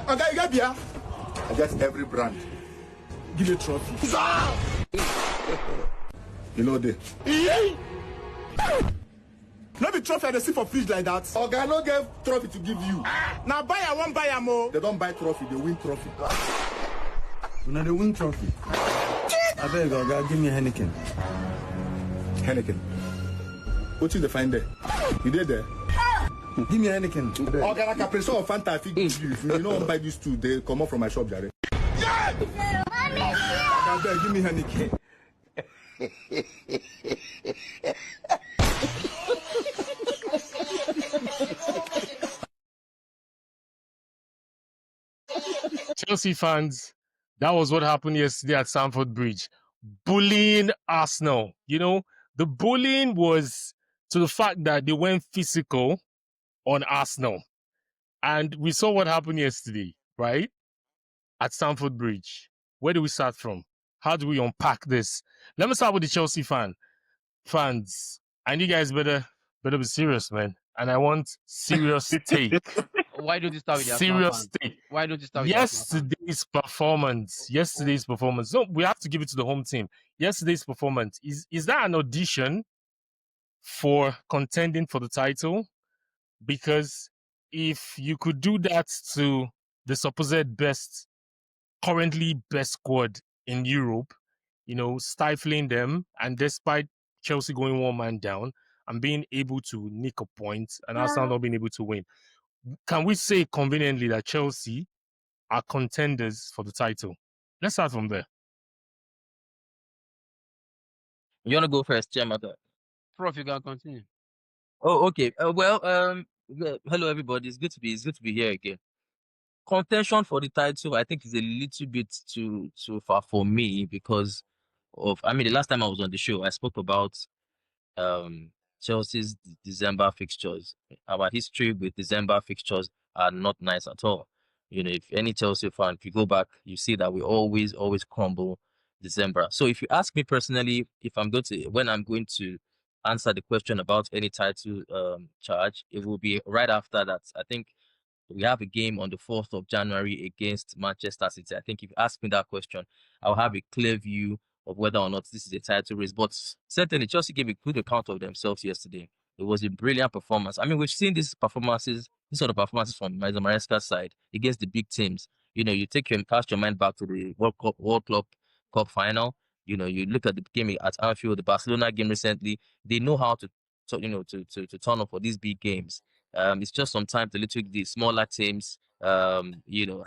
Okay, you get beer. I guess every brand. Give me a trophy. You know the. No be trophy they see for fridge like that. Okay, no get trophy to give you. Now buy a one buy a more. They don't buy trophy, they win trophy. You know they win trophy. I beg God, give me a Heineken. Heineken. What you find there? You did there? Give me a Heineken. Okay, like a person of Fanta, I think if you don't buy these two, they come up from my shop, Jerry. Yeah! I beg, give me Heineken. Chelsea fans, that was what happened yesterday at Stamford Bridge. Bullying Arsenal. You know, the bullying was to the fact that they went physical on Arsenal. And we saw what happened yesterday, right? At Stamford Bridge. Where do we start from? How do we unpack this? Let me start with the Chelsea fans. And you guys better be serious, man. And I want serious take. Why don't you start with the serious take? Why don't you start with Yesterday's performance. No, we have to give it to the home team. Yesterday's performance is that an audition for contending for the title? Because if you could do that to the supposed currently best squad in Europe, you know, stifling them, and despite Chelsea going one man down and being able to nick a point and Arsenal not being able to win, can we say conveniently that Chelsea are contenders for the title? Let's start from there. You want to go first, Jamaka? Prof, you can continue. Oh, okay. Hello everybody. It's good to be here again. Contention for the title, I think, is a little bit too far for me because the last time I was on the show, I spoke about Chelsea's December fixtures. Our history with December fixtures are not nice at all. You know, if any Chelsea fan, if you go back, you see that we always crumble December. So if you ask me personally, when I'm going to answer the question about any title charge, it will be right after that. I think we have a game on the 4th of January against Manchester City. I think if you ask me that question, I'll have a clear view of whether or not this is a title race. But certainly, Chelsea gave a good account of themselves yesterday. It was a brilliant performance. I mean, we've seen these sort of performances from Maresca's side against the big teams. You know, cast your mind back to the World Cup final. You know, you look at the game at Anfield, the Barcelona game recently. They know how to turn up for these big games. It's just sometimes a little the smaller teams, you know,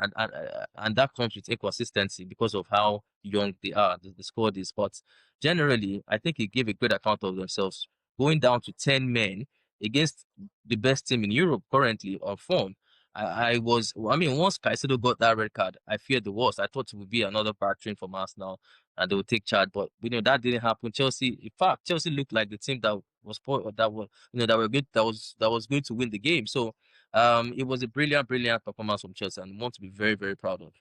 and that comes with inconsistency because of how young they are, the squad is. But generally, I think he gave a great account of themselves, going down to 10 men against the best team in Europe currently on form. Once Caicedo got that red card, I feared the worst. I thought it would be another battering from Arsenal and they would take charge, but you know that didn't happen. Chelsea looked like the team that was going to win the game. So it was a brilliant performance from Chelsea, and I want to be very, very proud of.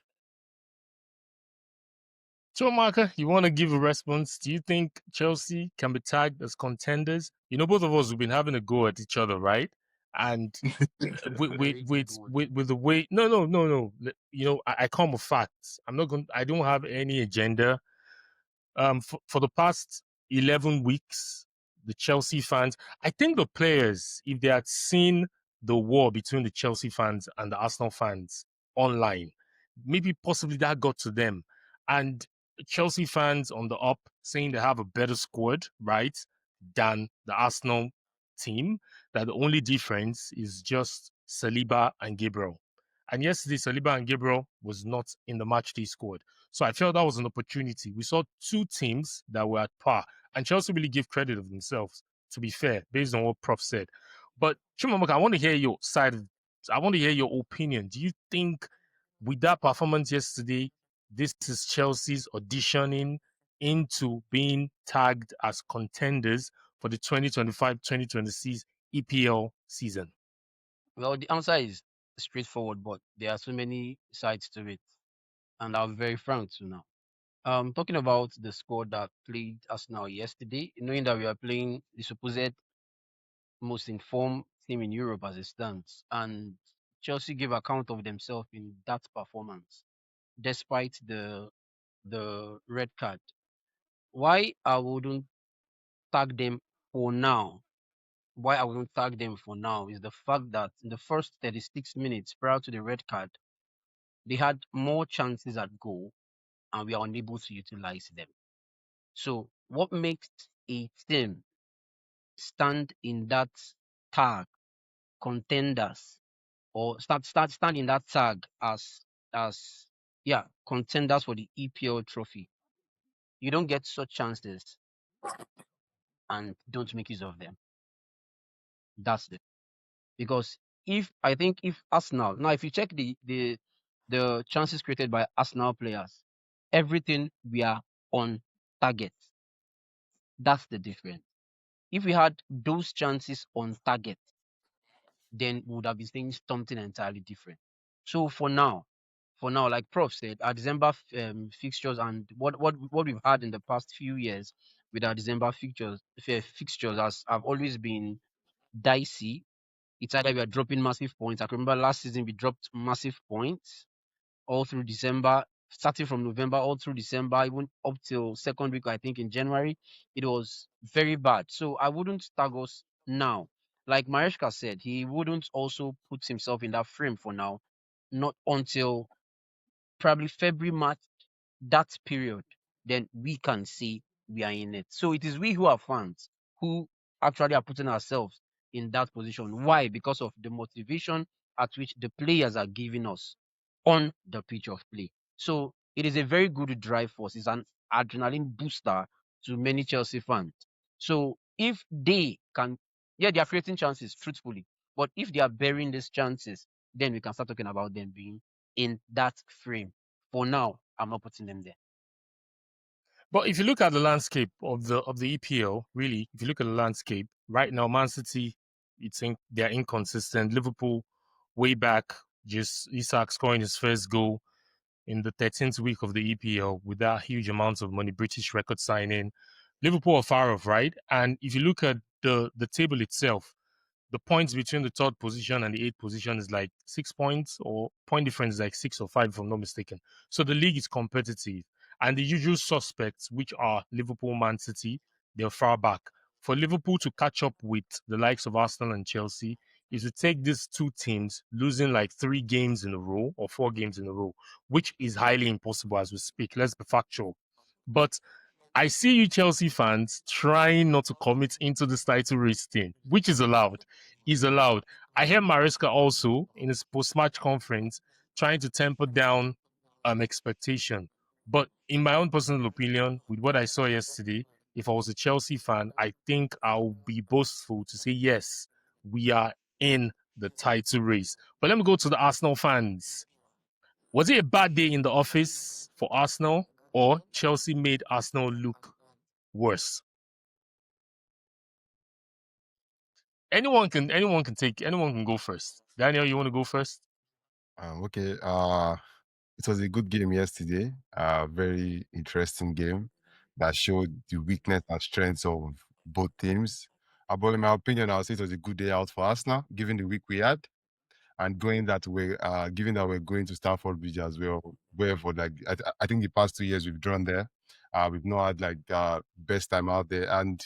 So, Marka, you want to give a response? Do you think Chelsea can be tagged as contenders? You know, both of us have been having a go at each other, right? And with the way, no. You know, I come with facts. I don't have any agenda. For the past 11 weeks, the Chelsea fans, I think the players, if they had seen the war between the Chelsea fans and the Arsenal fans online, maybe possibly that got to them. And Chelsea fans on the up saying they have a better squad, right, than the Arsenal team, that the only difference is just Saliba and Gabriel. And yesterday, Saliba and Gabriel was not in the matchday squad. So I felt that was an opportunity. We saw two teams that were at par, and Chelsea really give credit of themselves, to be fair, based on what Prof said. But Chimamaka, I want to hear your side. I want to hear your opinion. Do you think with that performance yesterday, this is Chelsea's auditioning into being tagged as contenders for the 2025-2026 EPL season? Well, the answer is straightforward, but there are so many sides to it, and I'll be very frank to now. Talking about the squad that played Arsenal yesterday, knowing that we are playing the supposed most informed team in Europe as it stands, and Chelsea gave account of themselves in that performance, despite the red card. Why I wouldn't tag them for now? Why I wouldn't tag them for now is the fact that in the first 36 minutes prior to the red card, they had more chances at goal and we are unable to utilize them. So, what makes a team stand in that tag contenders or stand in that tag as yeah contenders for the EPL trophy? You don't get such chances and don't make use of them. That's the because if I think if Arsenal now if you check the chances created by Arsenal players, everything we are on target. That's the difference. If we had those chances on target, then we would have been saying something entirely different. So for now, like Prof said, our December fixtures and what we've had in the past few years with our December fixtures has have always been dicey. It's either we are dropping massive points. I can remember last season we dropped massive points all through December, starting from November all through December, even up till second week, I think in January, it was very bad. So I wouldn't tag us now. Like Mariska said, he wouldn't also put himself in that frame for now, not until probably February, March, that period, then we can see we are in it. So it is we who are fans who actually are putting ourselves in that position. Why? Because of the motivation at which the players are giving us on the pitch of play. So it is a very good drive force. It's an adrenaline booster to many Chelsea fans. So if they can, yeah, they are creating chances, truthfully. But if they are burying these chances, then we can start talking about them being in that frame. For now, I'm not putting them there. But if you look at the landscape of the EPL, really, if you look at the landscape right now, Man City, you think they're inconsistent. Liverpool, way back, just Isak scoring his first goal in the 13th week of the EPL without huge amounts of money, British record signing. Liverpool are far off, right? And if you look at the table itself, the points between the third position and the eighth position is like 6 points, or point difference is like 6 or 5, if I'm not mistaken. So the league is competitive. And the usual suspects, which are Liverpool, Man City, they're far back. For Liverpool to catch up with the likes of Arsenal and Chelsea is to take these two teams losing like 3 games in a row or 4 games in a row, which is highly impossible as we speak. Let's be factual. But I see you Chelsea fans trying not to commit into this title race thing, which is allowed. Is allowed. I hear Mariska also in his post-match conference trying to temper down expectation. But in my own personal opinion, with what I saw yesterday, if I was a Chelsea fan, I think I'll be boastful to say yes, we are in the title race. But let me go to the Arsenal fans. Was it a bad day in the office for Arsenal, or Chelsea made Arsenal look worse? Anyone can go first. Daniel, you want to go first? Okay. It was a good game yesterday. Very interesting game that showed the weakness and strengths of both teams. But in my opinion, I'll say it was a good day out for Arsenal, given the week we had, and given that we're going to Stamford Bridge as well, where for like I think the past 2 years we've drawn there. We've not had like the best time out there, and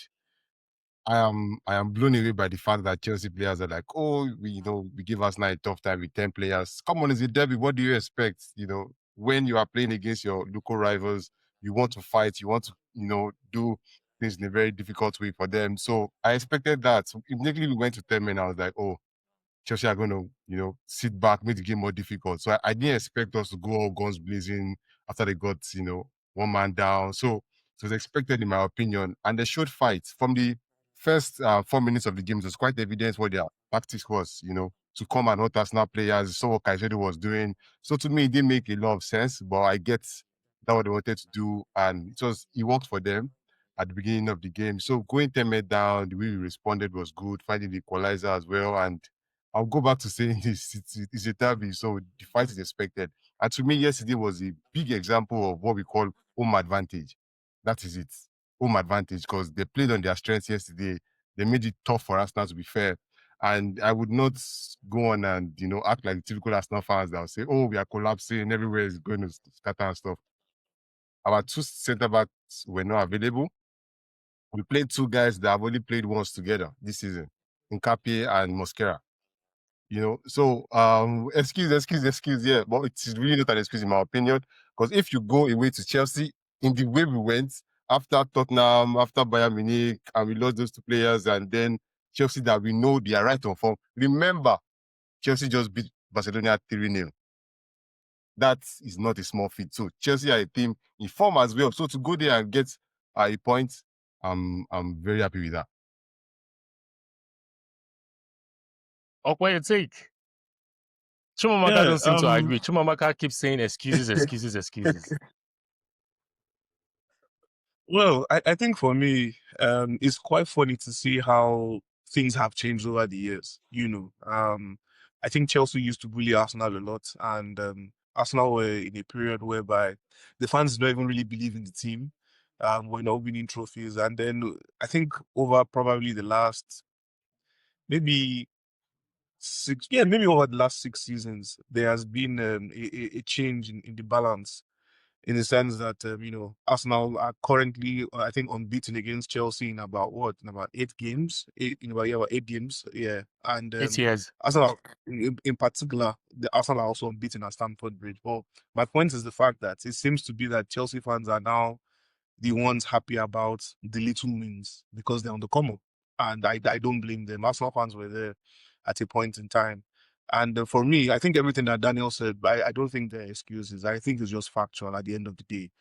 I am blown away by the fact that Chelsea players are like, oh, we give Arsenal a tough time with 10 players. Come on, it's a derby. What do you expect? When you are playing against your local rivals, you want to fight, you want to, do things in a very difficult way for them. So I expected that. So immediately we went to 10 men, I was like, oh, Chelsea are going to, sit back, make the game more difficult. So I didn't expect us to go all guns blazing after they got, one man down. So it was expected, in my opinion. And they showed fight. From the first 4 minutes of the game, it was quite evident what their tactics was, to come and hurt Arsenal players. So what Caicedo was doing. So to me, it didn't make a lot of sense, but I get that what they wanted to do. And it worked for them at the beginning of the game. So going 10 men down, the way we responded was good, finding the equalizer as well. And I'll go back to saying this. It's a derby, so the fight is expected. And to me, yesterday was a big example of what we call home advantage. That is it, home advantage, because they played on their strengths yesterday. They made it tough for us now, to be fair. And I would not go on and, act like the typical Arsenal fans that will say, oh, we are collapsing, everywhere is going to scatter and stuff. Our two centre-backs were not available. We played two guys that have only played once together this season, Nkapie and Mosquera. So excuse, yeah, but it's really not an excuse in my opinion. Because if you go away to Chelsea in the way we went after Tottenham, after Bayern Munich, and we lost those two players, and then Chelsea that we know they are right on form. Remember, Chelsea just beat Barcelona 3-0. That is not a small feat. So Chelsea are a team in form as well. So to go there and get a point, I'm very happy with that. What your take? Chumamaka don't seem to agree. Chumamaka keeps saying excuses. Well, I think for me, it's quite funny to see how things have changed over the years. I think Chelsea used to bully Arsenal a lot, and Arsenal were in a period whereby the fans don't even really believe in the team. We're not winning trophies, and then I think over probably the last maybe maybe over the last 6 seasons, there has been a change in the balance in the sense that Arsenal are currently I think unbeaten against Chelsea in about 8 games, about 8 games, yeah, and 8 years. Arsenal in particular, the Arsenal are also unbeaten at Stamford Bridge. But my point is the fact that it seems to be that Chelsea fans are now the ones happy about the little wins because they're on the come up, and I don't blame them. Arsenal fans were there at a point in time. And for me, I think everything that Daniel said, I don't think they're excuses. I think it's just factual at the end of the day.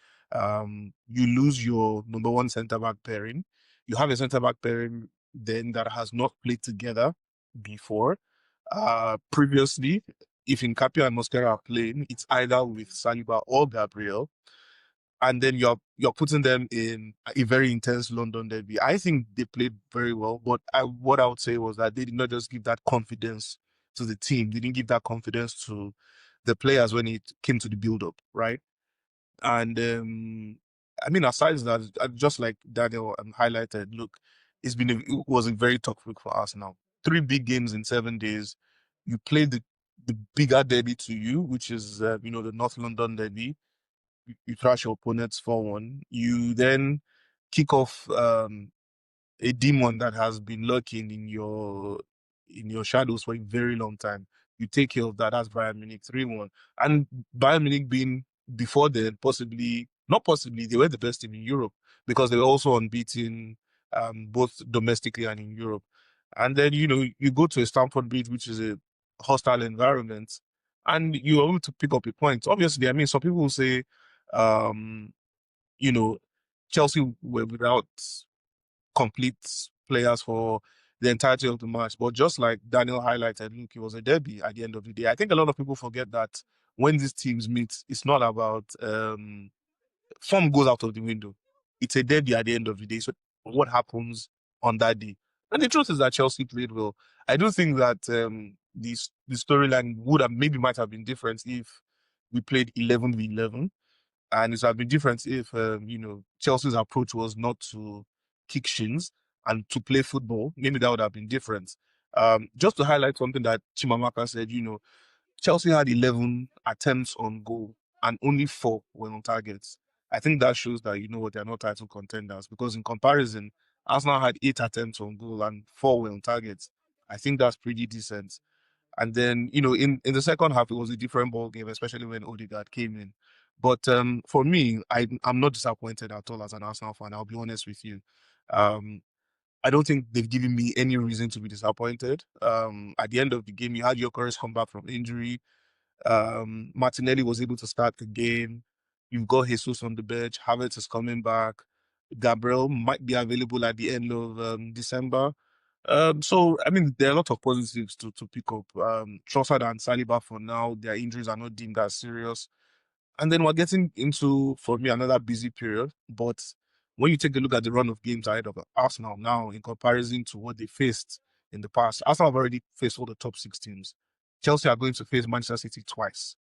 You lose your number one centre-back pairing. You have a centre-back pairing then that has not played together before. Previously, if Nkapie and Mosquera are playing, it's either with Saliba or Gabriel. And then you're putting them in a very intense London derby. I think they played very well, but what I would say was that they did not just give that confidence to the team. They didn't give that confidence to the players when it came to the build-up, right? And I mean, aside that, just like Daniel highlighted, look, it was a very tough week for us now. 3 big games in 7 days. You played the bigger derby to you, which is the North London derby. You thrash your opponents 4-1. You then kick off a demon that has lurking in your shadows for a very long time. You take care of that. That's Bayern Munich 3-1. And Bayern Munich being before then, not possibly, they were the best team in Europe because they were also unbeaten both domestically and in Europe. And then, you go to a Stamford Bridge, which is a hostile environment, and you're able to pick up a point. Obviously, I mean, some people will say, um, Chelsea were without complete players for the entirety of the match. But just like Daniel highlighted, look, it was a derby at the end of the day. I think a lot of people forget that when these teams meet, it's not about form goes out of the window. It's a derby at the end of the day. So what happens on that day? And the truth is that Chelsea played well. I do think that the storyline might have been different if we played 11v11. And it would have been different if, Chelsea's approach was not to kick shins and to play football. Maybe that would have been different. Just to highlight something that Chimamaka said, Chelsea had 11 attempts on goal and only 4 were on targets. I think that shows that, they're not title contenders because in comparison, Arsenal had 8 attempts on goal and 4 were on targets. I think that's pretty decent. And then, in the second half, it was a different ball game, especially when Odegaard came in. But for me, I'm not disappointed at all as an Arsenal fan. I'll be honest with you. I don't think they've given me any reason to be disappointed. At the end of the game, you had Gyökeres come back from injury. Martinelli was able to start the game. You've got Jesus on the bench. Havertz is coming back. Gabriel might be available at the end of December. So I mean, there are a lot of positives to pick up. Trossard and Saliba for now, their injuries are not deemed as serious. And then we're getting into, for me, another busy period. But when you take a look at the run of games ahead of Arsenal now, in comparison to what they faced in the past, Arsenal have already faced all the top 6 teams. Chelsea are going to face Manchester City twice.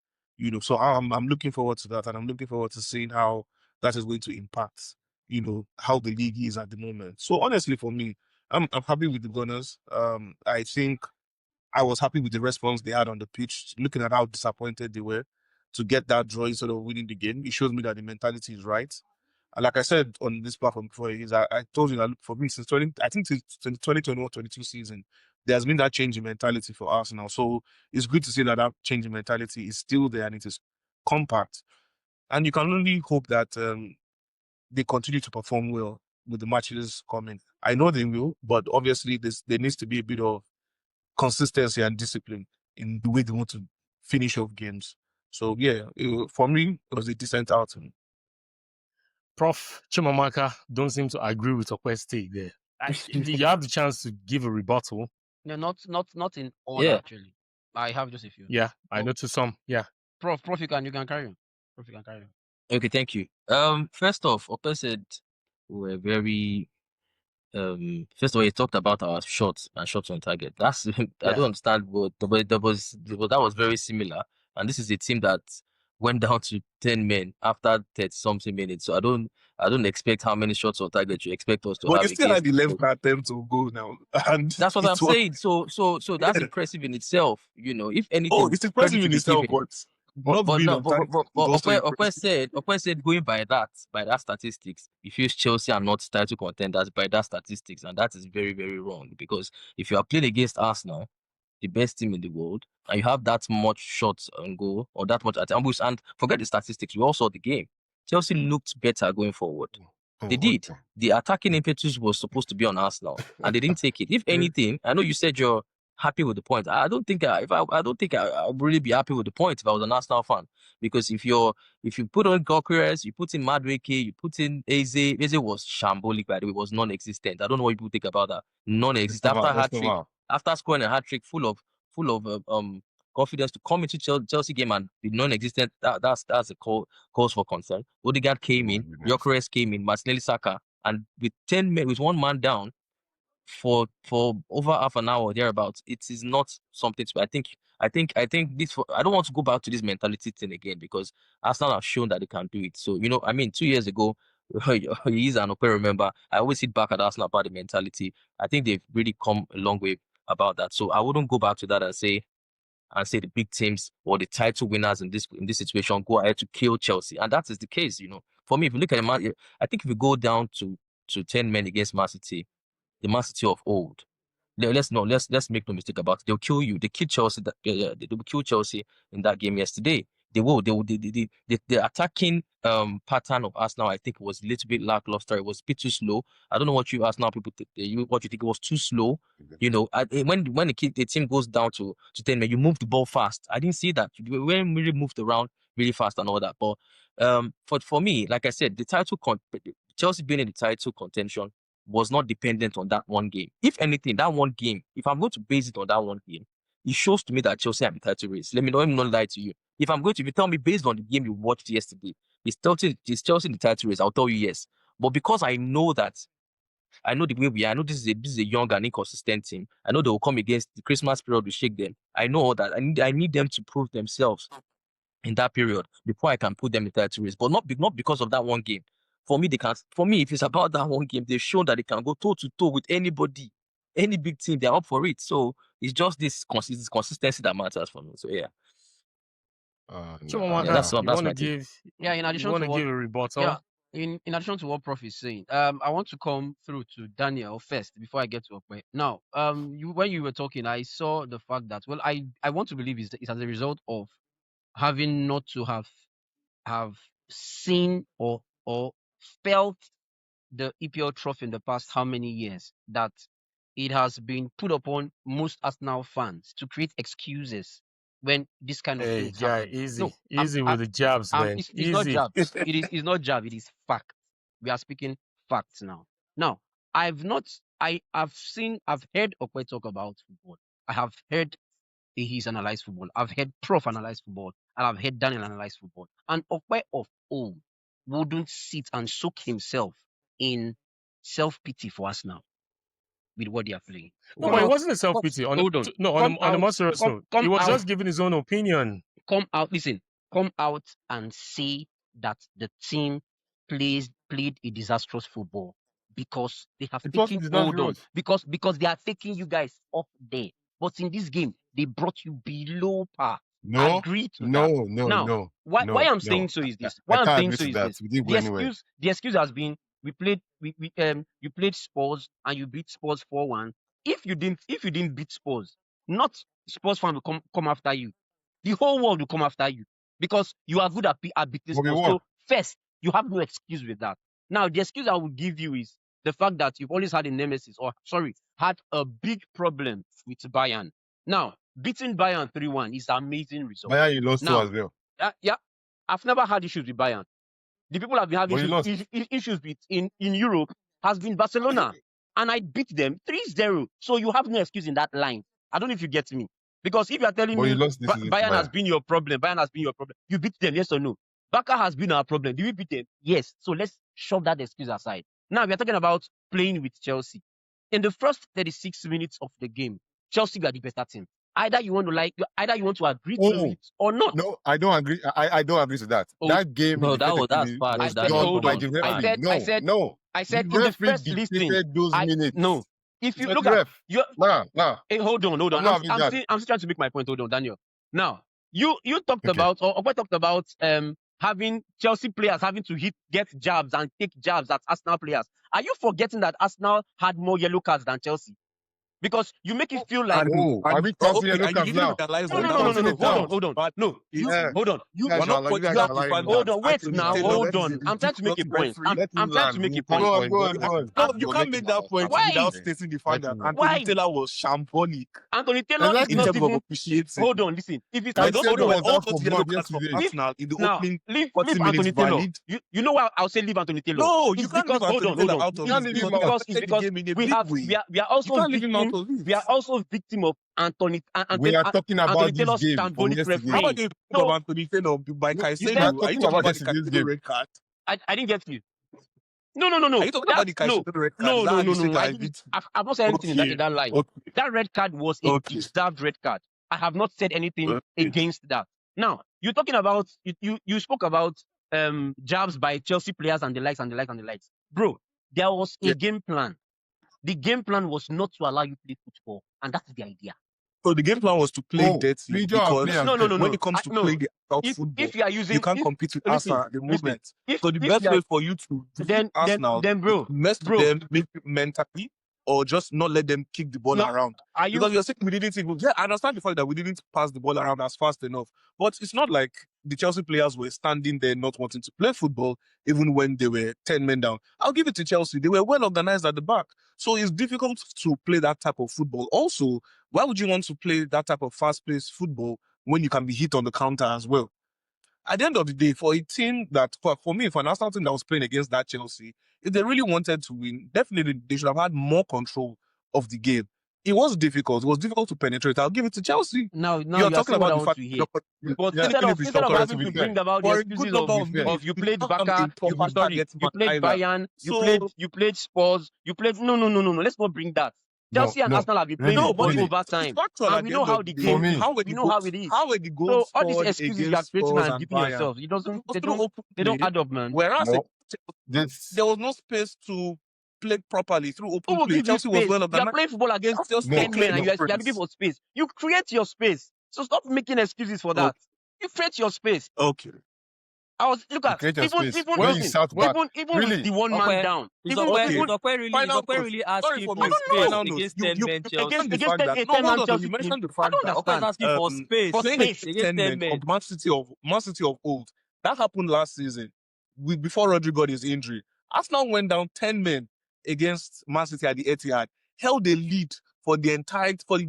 So I'm looking forward to that, and I'm looking forward to seeing how that is going to impact, how the league is at the moment. So honestly, for me, I'm happy with the Gunners. I think I was happy with the response they had on the pitch, looking at how disappointed they were to get that draw instead of winning the game. It shows me that the mentality is right. And like I said on this platform before, I told you that for me since 2021-22 season, there has been that change in mentality for Arsenal. So it's good to see that that change in mentality is still there and it is compact. And you can only hope that they continue to perform well with the matches coming. I know they will, but obviously there needs to be a bit of consistency and discipline in the way they want to finish off games. So yeah, for me, it was a decent outing. Prof. Chimamaka don't seem to agree with Okwe's take there. You have the chance to give a rebuttal. No, not in all Yeah. actually. I have just a few. Yeah, I Oh. know to some. Yeah. Prof, you can carry on. Prof, you can carry on. Okay, thank you. First off, Ope said we were very first of all, he talked about our shots and shots on target. That's I don't understand, but that was very similar. And this is a team that went down to 10 men after 30 something minutes. So I don't expect how many shots on target you expect us to But have. you still had 11 attempts to go now, and that's what I'm saying. So that's impressive in itself. You know, if anything, oh, it's impressive credit in should be itself, given. but not being on target is also impressive. Ope said going by that statistics, if you Chelsea are not title contenders by that statistics, and that is very, very wrong, because if you are playing against Arsenal, the best team in the world, and you have that much shots on goal or that much attempts, and forget the statistics, we all saw the game. Chelsea looked better going forward. They did. Okay. The attacking impetus was supposed to be on Arsenal, and they didn't take it. If anything, I know you said you're happy with the point. I don't think I would really be happy with the point if I was an Arsenal fan, because if you put on Gokres, you put in Madueke, you put in Eze. Eze was shambolic, by the way, was non-existent. I don't know what people think about that. Non-existent after scoring a hat trick, full of confidence to come into Chelsea game and be non-existent. That's a cause for concern. Odegaard came in, Gyökeres came in, Martinelli, Saka, and with 10 men, with one man down for over half an hour thereabouts, it is not something to. I think this. I don't want to go back to this mentality thing again, because Arsenal have shown that they can do it. So 2 years ago, he's an Ope, remember. I always hit back at Arsenal about the mentality. I think they've really come a long way about that. So I wouldn't go back to that and say the big teams or the title winners in this situation go ahead to kill Chelsea, and that is the case. For me, if you look at I think if you go down to 10 men against Man City, the Man City of old. Let's make no mistake about it. They'll kill you. They killed Chelsea. They will kill Chelsea in that game yesterday. They will. The attacking pattern of Arsenal, I think, was a little bit lackluster. It was a bit too slow. I don't know what you Arsenal people think. What you think it was too slow. When the team goes down to 10 men, you move the ball fast. I didn't see that. We weren't really moved around really fast and all that. But for me, like I said, Chelsea being in the title contention was not dependent on that one game. If anything, that one game, if I'm going to base it on that one game, it shows to me that Chelsea are in the title race. Let me not lie to you. If you tell me based on the game you watched yesterday, is Chelsea in the title race, I'll tell you yes. But because I know the way we are, I know this is a young and inconsistent team. I know they will come against the Christmas period, we shake them. I know all that. I need them to prove themselves in that period before I can put them in the title race. But not because of that one game. For me, if it's about that one game, they've shown that they can go toe to toe with anybody, any big team. They're up for it. So it's just this consistency that matters for me. So yeah. That's you want to give. Yeah, in addition you want to to give a rebuttal. Yeah, in addition to what Prof is saying, I want to come through to Daniel first before I get to Okwe. Now, when you were talking, I saw the fact that I want to believe it's as a result of having not to have seen or felt the EPL trophy in the past how many years that it has been put upon most Arsenal fans to create excuses when this kind of things happen. Easy with the jabs, man. It's not jab. It's not jab. It is fact. We are speaking facts now. Now, I've heard Okwe talk about football. I have heard he's analyzed football. I've heard Prof analyze football, and I've heard Daniel analyze football. And Okwe of old wouldn't sit and soak himself in self-pity for us now with what they are playing. No, but it wasn't a self-pity. On a more serious note, he was just giving his own opinion. Come out and say that the team played a disastrous football. because they have It was taken disastrous. because they are taking you guys up there. But in this game, they brought you below par. No, Agree to no, that. no, Now, no, why no, I'm no. saying so is this. I Why I'm can't saying agree so to is that. this. We didn't go The anywhere. excuse has been we you played Spurs and you beat Spurs 4-1. If you didn't beat Spurs, not Spurs fan will come after you. The whole world will come after you because you are good at beating But we Spurs. won. So first, you have no excuse with that. Now, the excuse I will give you is the fact that you've always had a nemesis, or sorry, had a big problem with Bayern. Now, beating Bayern 3-1 is an amazing result. Bayern, you lost to Now, as well. yeah, I've never had issues with Bayern. The people have been having But you lost. issues with in Europe has been Barcelona. And I beat them 3-0. So you have no excuse in that line. I don't know if you get me. Because if you are telling But you me lost this season to Bayern has Bayern. been your problem, you beat them, yes or no? Barca has been our problem. Did we beat them? Yes. So let's shove that excuse aside. Now we are talking about playing with Chelsea. In the first 36 minutes of the game, Chelsea were the better team. Either you want to agree to Oh, it or not. no, I don't agree. I don't agree to that. Oh, That game No, in the that's 30 bad. I was said, Daniel, done hold come by on. on, the it's bad. referee. I said, No. in The the referee first listing, dictated those minutes. no. If you It's look the at ref. you, Nah. hey, hold on. I'm not having that. I'm still trying to make my point. Hold on, Daniel. Now, you talked Okay. about or talked about having Chelsea players having to get jabs and take jabs at Arsenal players. Are you forgetting that Arsenal had more yellow cards than Chelsea? Because you make it feel like Are we counting okay, yellow and you cards didn't now? realize no, Are we that no, no, no, was no, counting no. it bad, now? Hold on. but No, Yeah. hold on. You guys we're not you guys you are have to lying find now. Hold that on. Wait Anthony now. Taylor Hold is a on. I'm trying to make a ridiculous point. referee. I'm trying to make a point. Go on. No, You're you can't making make that point Why? without stating the fact Make that him Anthony Why? Taylor was shambolic Anthony Taylor is in Exactly. not terms of even. appreciating. Hold on. Listen. If it's Were those, hold Caicedo on. were was all out those for yellow blood cards from yesterday. Arsenal in the Now, opening leave 40 minutes Anthony Taylor. valid? You know why I'll say leave Anthony Taylor? No, you It's can't leave because hold Anthony on, hold Taylor on. out of You can't this leave because him he out. It's affected the because game in a we big have way. we are You also can't leave him out victim. of it. We are also victim of Anthony We are talking Anthony about this Taylor's game from shambolic yesterday. How refereeing. about you think of So Anthony Taylor by No, we are said Caicedo? Are you talking talking about about the yesterday's Caicedo game. red card? I didn't get you. No. Are you talking about the That's no, Caicedo red card? Is that how you say no. that I beat? I've not said anything in Okay, that line. okay, That red card was a okay, deserved red card. I have not said anything okay. against that. Now, you're talking about you spoke about jabs by Chelsea players and the likes. Bro, there was a Yeah. game plan. The game plan was not to allow you to play football, and that's the idea. So the game plan was to play Oh, dirty we don't play because and fair. when it comes to No. playing the out If football, you are you using can't compete with listen, Arsenal at the moment. if So the if best you are way for you to defeat Arsenal then is to mess with bro, them maybe mentally or just not let them kick the ball no, around. are you Because you're saying we didn't even, yeah, I understand the fact that we didn't pass the ball around as fast enough. But it's not like the Chelsea players were standing there not wanting to play football even when they were 10 men down. I'll give it to Chelsea. They were well organized at the back. So it's difficult to play that type of football. Also, why would you want to play that type of fast-paced football when you can be hit on the counter as well? At the end of the day, for a team that, for me, for an Arsenal team that was playing against that Chelsea, if they really wanted to win, definitely they should have had more control of the game. It was difficult. It was difficult to penetrate. I'll give it to Chelsea. now You're you are talking saying what about I the want fact to hear. But Yeah, instead of it's not correct, having to to be fair. bring about the for a good excuses number of fair. of minutes, you you played did not have a Barca, proper target you man played either. Bayern, So you played Spurs, you played no. Let's not bring that. No, Chelsea and Arsenal have been playing really, no, but football really. over it's time, factual and at we the know end how of the the day. For game. me, We know how it is. How were the goals So all these scored excuses you are against creating Spurs and and giving Bayern? yourself, It was they through open don't play, add up, man. whereas no, this there was no space to play properly through Who open will play. give you Chelsea was space? well You are organized. playing football against That's just a no, 10 clear men and no. you are looking difference. for space. You create your space. So stop making excuses for that. You create your space. Okay. I was look You at create your space even when you listen, sat back. even with Really, the one man Okay. down, Is Okay. even Final Okwe note. really Sorry asking for for me. I space Final don't note. against You 10 you men you Chelsea? mentioned the against fact that a no, 10 hold man on. Though. Chelsea You team. mentioned the I fact don't that Okwe is understand. asking for space. For playing space. against Against 10 10 men men. of Man City of old. That happened last season. Before Rodri got his injury. Arsenal went down 10 men against Man City at the Etihad, held a lead for the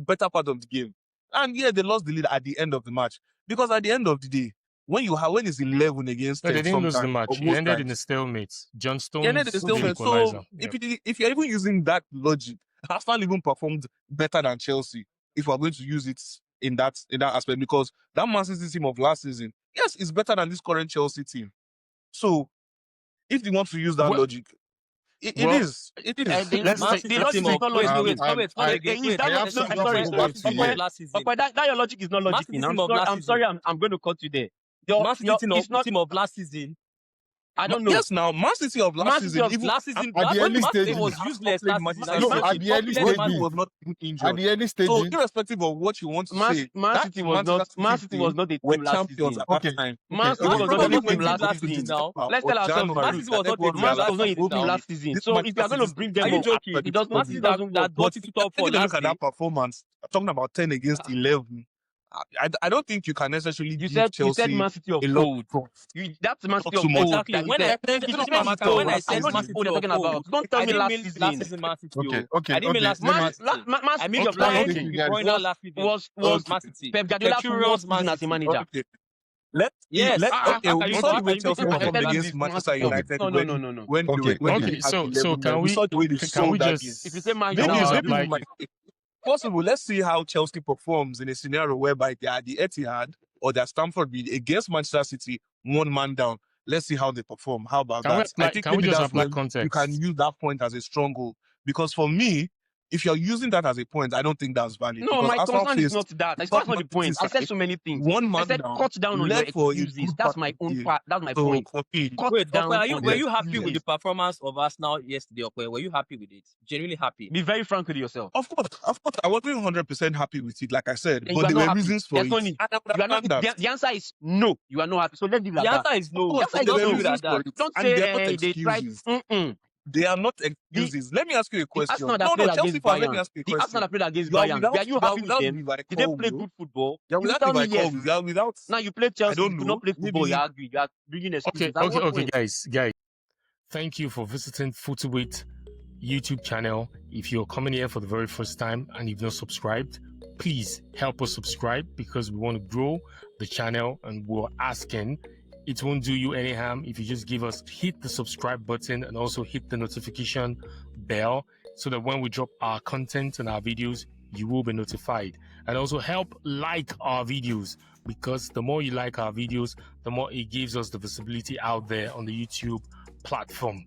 better part of the game. And yeah, they lost the lead at the end of the match. Because at the end of the day, when it's 11 against No, 10 they didn't lose the sometimes, or match. It most ended in a times, stalemate. John yeah, no, Stones they the still win. equalizer. So Yep. if you're even using that logic, Arsenal even performed better than Chelsea if we're going to use it in that aspect, because that Man City team of last season, yes, is better than this current Chelsea team. So if you want to use that Well, logic, it well, is. It is. let's Man say, City The logic team is of not wait, logic. not again. Is Wait, that I not have no? let's something talk to Sorry, about go Man back City to team of here. last season. That your logic is not Man logic. City I'm team of sorry. last I'm sorry. season. I'm going to cut you there. Man City It's not. team of last season I don't know. Yes, now Man City of last Man City season, of even last season, at the early Man City stages. was useless last season. No, Man at the early City stages. was not even injured. At the early So, stages. irrespective of what you want to say, Man that City was not a were team last champions season. at that time. Man City Man was City not a was team not last team season. now. Let's tell ourselves the Man truth. City was not a team Man City was not a season team now. last season. So if you are going to bring them Are you up, joking? it does Man not. City It that doesn't. got into top 4 taking a last look at day. that performance, I'm talking about 10 against 11. I don't think you can necessarily You give said Chelsea Man City of a lot old. of props. That's Man City Not of too much. old. Exactly. That you When said. it It's doesn't Man matter. City When I old. I said know Man this City old you're of talking old, about. Don't tell I me didn't last mean season. last season Man City. Okay. I didn't mean last season Man City. I mean your Okay, prime okay, De guys. Bruyne last season was Man City. Pep The Guardiola's curious worst Man season as a City. manager. Okay. Yes. Okay, How we can you saw the how way can you Chelsea put performed Arteta against this Manchester Man City of- United No. when Okay, they okay. had So 11 can men. We we saw the way they sold that game. just If you say Man Maybe United, round maybe up we might possible. Let's see how Chelsea performs in a scenario whereby they are the Etihad or their Stamford Bridge against Manchester City, one man down. Let's see how they perform. How about can we that? I apply, think can we maybe just that's apply when you can context? use that point as a stronghold. Because for me, if you're using that as a point, I don't think that's valid. no, Because my Arsenal concern is faced not that. That's top not the Man point. City I said side, so many things. one I man said down, cut down on your led for a excuses. good That's part my of the own game. part. That's my So point. for me, Cut Wait, down Okwe, on were your you happy with excuses. the performance of Arsenal yesterday, Okwe? Were you happy with it? Genuinely happy? Be very frank with yourself. of course, I wasn't 100% happy with it, like I said, Then but you are there not were happy. reasons for There's it. no need. And I You are not. understand that. The answer is no. You are not happy. So let's leave it The like that. answer is no. Of course, The answer there is were no. reasons for it. Don't And they're not say they tried. excuses. Mm-mm. They are not excuses. Let me ask you a The question. Arsenal that No, played Chelsea against fan, let me Bayern. ask you a The Arsenal question. that played against You are Bayern. without, Were you happy with them? Levi Did they Cole, play though. good football? You're You will without tell me Levi Cole. yes. You are without, Now you play I Chelsea. don't You could know, not play football. maybe You argue. You are bringing excuses. Okay, At what point? guys. Thank you for visiting Footweight YouTube channel. If you're coming here for the very first time and you've not subscribed, please help us subscribe because we want to grow the channel and we're asking. It won't do you any harm if you just hit the subscribe button and also hit the notification bell so that when we drop our content and our videos, you will be notified. And also help like our videos because the more you like our videos, the more it gives us the visibility out there on the YouTube platform.